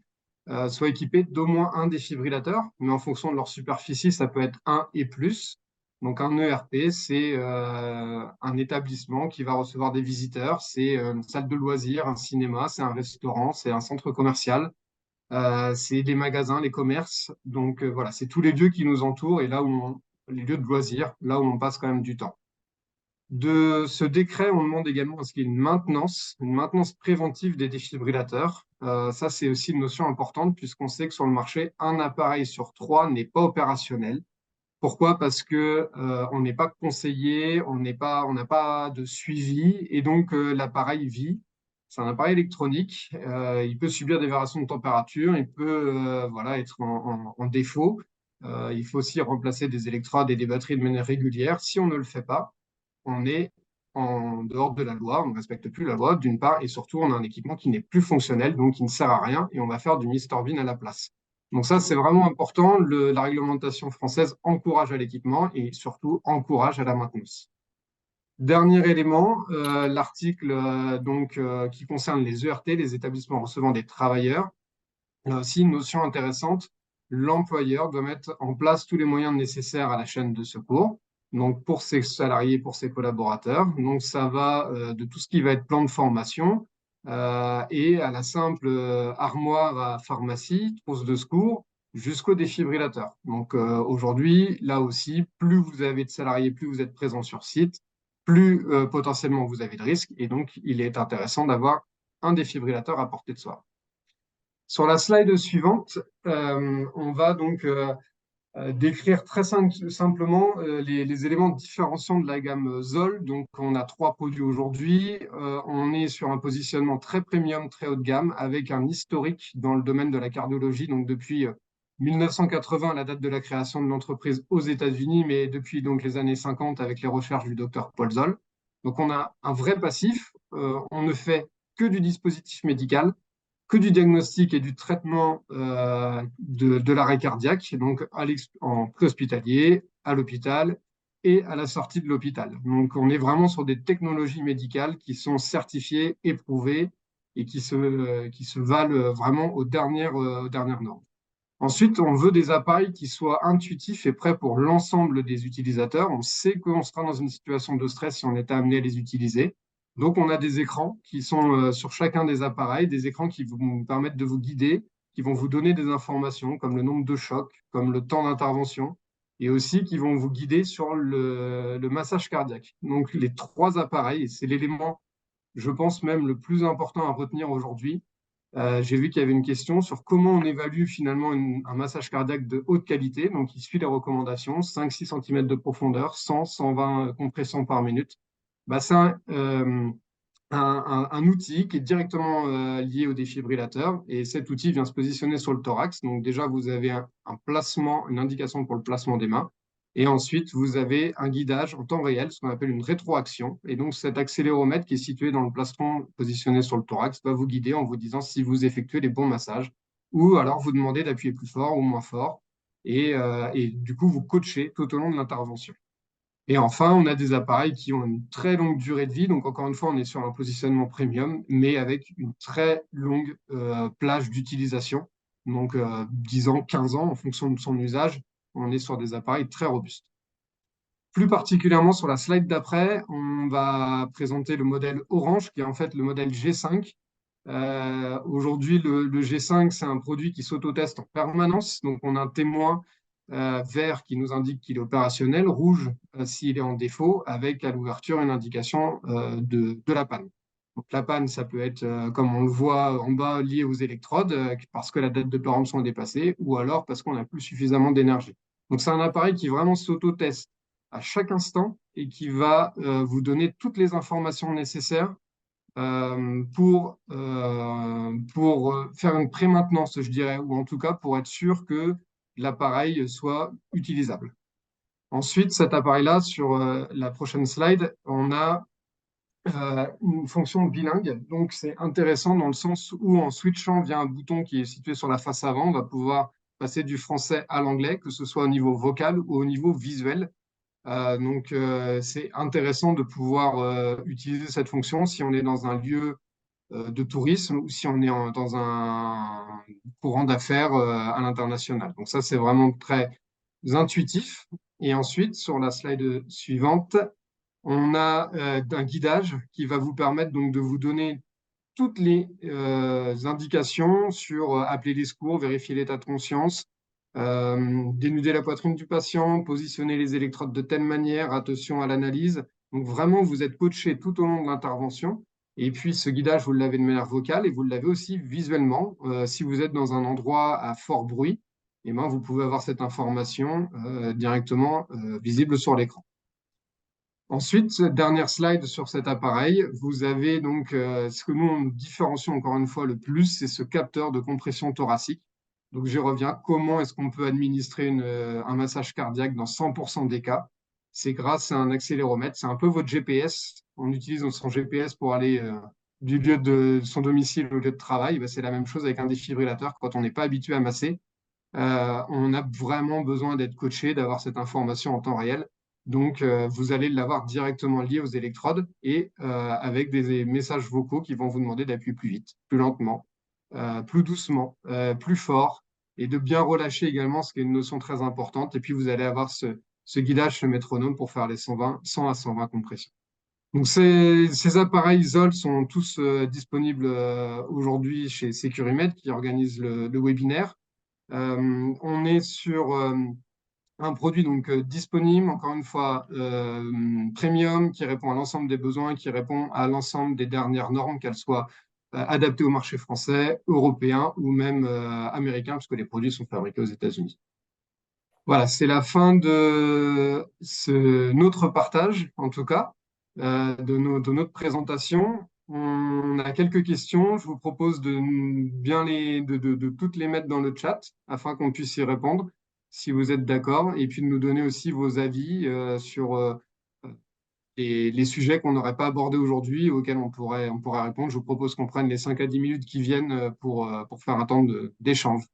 soient équipées d'au moins un défibrillateur, mais en fonction de leur superficie, ça peut être un et plus. Donc un ERP, c'est un établissement qui va recevoir des visiteurs, c'est une salle de loisirs, un cinéma, c'est un restaurant, c'est un centre commercial, c'est les magasins, les commerces. Donc voilà, c'est tous les lieux qui nous entourent et les lieux de loisirs, là où on passe quand même du temps. De ce décret, on demande également à ce qu'il y ait une maintenance préventive des défibrillateurs. Ça, c'est aussi une notion importante puisqu'on sait que sur le marché, un appareil sur trois n'est pas opérationnel. Pourquoi? Parce que on n'est pas conseillé, on n'a pas de suivi et donc l'appareil vit. C'est un appareil électronique. Il peut subir des variations de température, il peut voilà être en défaut. Il faut aussi remplacer des électrodes et des batteries de manière régulière. Si on ne le fait pas, on est en dehors de la loi, on ne respecte plus la loi, d'une part, et surtout, on a un équipement qui n'est plus fonctionnel, donc qui ne sert à rien, et on va faire du Mr Bean à la place. Donc ça, c'est vraiment important. La réglementation française encourage à l'équipement et surtout encourage à la maintenance. Dernier élément, l'article qui concerne les ERT, les établissements recevant des travailleurs. Là aussi, une notion intéressante, l'employeur doit mettre en place tous les moyens nécessaires à la chaîne de secours, donc pour ses salariés, pour ses collaborateurs. Donc ça va de tout ce qui va être plan de formation et à la simple armoire à pharmacie, trousse de secours, jusqu'au défibrillateur. Donc aujourd'hui, là aussi, plus vous avez de salariés, plus vous êtes présent sur site, plus potentiellement vous avez de risques. Et donc, il est intéressant d'avoir un défibrillateur à portée de soi. Sur la slide suivante, on va donc décrire très simplement les éléments différenciants de la gamme Zoll. Donc, on a trois produits aujourd'hui. On est sur un positionnement très premium, très haut de gamme, avec un historique dans le domaine de la cardiologie. Donc, depuis 1980, la date de la création de l'entreprise aux États-Unis, mais depuis donc les années 50 avec les recherches du docteur Paul Zoll. Donc, on a un vrai passif. On ne fait que du dispositif médical, que du diagnostic et du traitement de l'arrêt cardiaque, donc en préhospitalier, à l'hôpital et à la sortie de l'hôpital. Donc on est vraiment sur des technologies médicales qui sont certifiées, éprouvées et qui se valent vraiment aux dernières normes. Ensuite, on veut des appareils qui soient intuitifs et prêts pour l'ensemble des utilisateurs. On sait qu'on sera dans une situation de stress si on est amené à les utiliser. Donc, on a des écrans qui sont sur chacun des appareils, des écrans qui vont vous permettre de vous guider, qui vont vous donner des informations comme le nombre de chocs, comme le temps d'intervention, et aussi qui vont vous guider sur le massage cardiaque. Donc, les trois appareils, et c'est l'élément, je pense même, le plus important à retenir aujourd'hui. J'ai vu qu'il y avait une question sur comment on évalue finalement un massage cardiaque de haute qualité. Donc, il suit les recommandations, 5-6 cm de profondeur, 100-120 compressions par minute. Bah, c'est un outil qui est directement lié au défibrillateur et cet outil vient se positionner sur le thorax. Donc déjà, vous avez un placement, une indication pour le placement des mains. Et ensuite, vous avez un guidage en temps réel, ce qu'on appelle une rétroaction. Et donc, cet accéléromètre qui est situé dans le plastron positionné sur le thorax va vous guider en vous disant si vous effectuez les bons massages ou alors vous demandez d'appuyer plus fort ou moins fort. Et du coup, vous coachez tout au long de l'intervention. Et enfin, on a des appareils qui ont une très longue durée de vie. Donc, encore une fois, on est sur un positionnement premium, mais avec une très longue plage d'utilisation. Donc, 10 ans, 15 ans, en fonction de son usage, on est sur des appareils très robustes. Plus particulièrement sur la slide d'après, on va présenter le modèle Orange, qui est en fait le modèle G5. Aujourd'hui, le G5, c'est un produit qui s'autoteste en permanence. Donc, on a un témoin vert qui nous indique qu'il est opérationnel, rouge s'il est en défaut, avec à l'ouverture une indication de la panne. Donc, la panne, ça peut être, comme on le voit en bas, lié aux électrodes, parce que la date de péremption est dépassée, ou alors parce qu'on n'a plus suffisamment d'énergie. Donc, c'est un appareil qui vraiment s'autoteste à chaque instant et qui va vous donner toutes les informations nécessaires pour faire une pré-maintenance, je dirais, ou en tout cas pour être sûr que l'appareil soit utilisable. Ensuite, cet appareil-là, sur la prochaine slide, on a une fonction bilingue. Donc, c'est intéressant dans le sens où, en switchant via un bouton qui est situé sur la face avant, on va pouvoir passer du français à l'anglais, que ce soit au niveau vocal ou au niveau visuel. Donc, c'est intéressant de pouvoir utiliser cette fonction si on est dans un lieu de tourisme ou si on est dans un courant d'affaires à l'international. Donc, ça, c'est vraiment très intuitif. Et ensuite, sur la slide suivante, on a un guidage qui va vous permettre donc de vous donner toutes les indications sur appeler les secours, vérifier l'état de conscience, dénuder la poitrine du patient, positionner les électrodes de telle manière, attention à l'analyse. Donc vraiment, vous êtes coaché tout au long de l'intervention. Et puis ce guidage, vous l'avez de manière vocale et vous l'avez aussi visuellement. Si vous êtes dans un endroit à fort bruit, eh ben, vous pouvez avoir cette information directement visible sur l'écran. Ensuite, dernière slide sur cet appareil, vous avez donc ce que nous on différencie encore une fois le plus, c'est ce capteur de compression thoracique. Donc j'y reviens, comment est-ce qu'on peut administrer un massage cardiaque dans 100% des cas? C'est grâce à un accéléromètre, c'est un peu votre GPS. On utilise son GPS pour aller du lieu de son domicile au lieu de travail. Ben, c'est la même chose avec un défibrillateur quand on n'est pas habitué à masser. On a vraiment besoin d'être coaché, d'avoir cette information en temps réel. Donc, vous allez l'avoir directement lié aux électrodes et avec des messages vocaux qui vont vous demander d'appuyer plus vite, plus lentement, plus doucement, plus fort et de bien relâcher également, ce qui est une notion très importante. Et puis, vous allez avoir ce guidage, ce métronome pour faire les 100 à 120 compressions. Donc, ces appareils Zoll sont tous disponibles aujourd'hui chez Securimed qui organise le webinaire. On est sur un produit donc disponible, encore une fois, premium, qui répond à l'ensemble des besoins, qui répond à l'ensemble des dernières normes, qu'elles soient adaptées au marché français, européen ou même américain, puisque les produits sont fabriqués aux États-Unis. Voilà, c'est la fin de notre partage, en tout cas, de notre présentation. On a quelques questions. Je vous propose de toutes les mettre dans le chat afin qu'on puisse y répondre, si vous êtes d'accord, et puis de nous donner aussi vos avis sur et les sujets qu'on n'aurait pas abordés aujourd'hui, auxquels on pourrait répondre. Je vous propose qu'on prenne les 5 à 10 minutes qui viennent pour faire un temps d'échange.